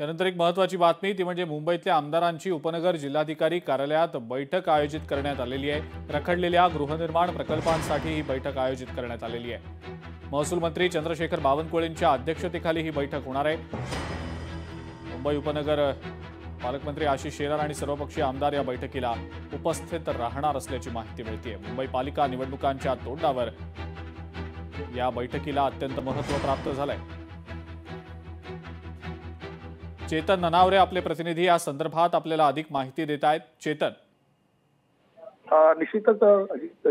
त्यानंतर एक महत्त्वाची बातमी ती म्हणजे मुंबईतल्या आमदारांची उपनगर जिल्हाधिकारी कार्यालयात बैठक आयोजित करण्यात आलेली आहे। रखडलेल्या गृहनिर्माण प्रकल्पांसाठी ही बैठक आयोजित करण्यात आलेली आहे। महसूल मंत्री चंद्रशेखर बावनकुळेंच्या अध्यक्षतेखाली ही बैठक होणार आहे। मुंबई उपनगर पालकमंत्री आशिष शेलार आणि सर्वपक्षीय आमदार या बैठकीला उपस्थित राहणार असल्याची माहिती मिळते। मुंबई पालिका निवडणुकांच्या तोंडावर या बैठकीला अत्यंत महत्त्व प्राप्त झालंय। चेतन ननावरे आपले प्रतिनिधी या संदर्भात आपल्याला अधिक माहिती देत आहेत। चेतन, निश्चितच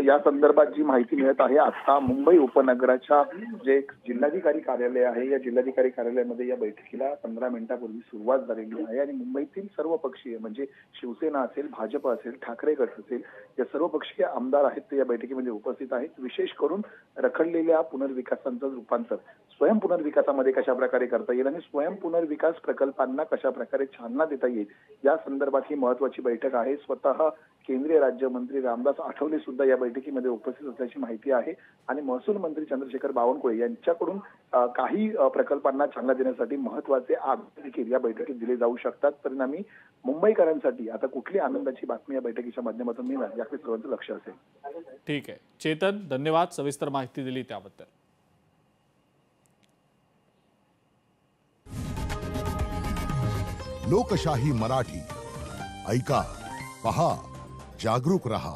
या संदर्भात जी माहिती मिळत आहे आता मुंबई उपनगराच्या जे जिल्हाधिकारी कार्यालय आहे या जिल्हाधिकारी कार्यालयामध्ये या बैठकीला 15 मिनिटांपूर्वी सुरुवात झालेली आहे आणि मुंबईतील सर्व पक्षीय म्हणजे शिवसेना असेल, भाजप असेल, ठाकरे गट असेल या सर्व पक्षीय आमदार आहेत ते या बैठकीमध्ये उपस्थित आहेत। विशेष करून रखडलेल्या पुनर्विकासांचं रूपांतर स्वयं पुनर्विकासामध्ये कशा प्रकारे करता येईल आणि स्वयं पुनर्विकास प्रकल्पांना कशा प्रकारे चालना देता येईल या संदर्भात ही महत्त्वाची बैठक आहे। स्वतः केंद्रीय राज्यमंत्री रामदास आठवले सुद्धा या बैठकीमध्ये उपस्थित असल्याची माहिती आहे आणि महसूल मंत्री चंद्रशेखर बावनकुळे यांच्याकडून काही प्रकल्पांना चालना देण्यासाठी महत्त्वाचे आदेश देखील या बैठकीत दिले जाऊ शकतात। परिणामी मुंबईकरांसाठी आता कुठली आनंदाची बातमी या बैठकीच्या माध्यमातून मिळणार याकडे सर्वांचं लक्ष असेल। ठीक आहे चेतन, धन्यवाद सविस्तर माहिती दिली त्याबद्दल। लोकशाही मराठी ऐका, पहा, जागरूक रहा।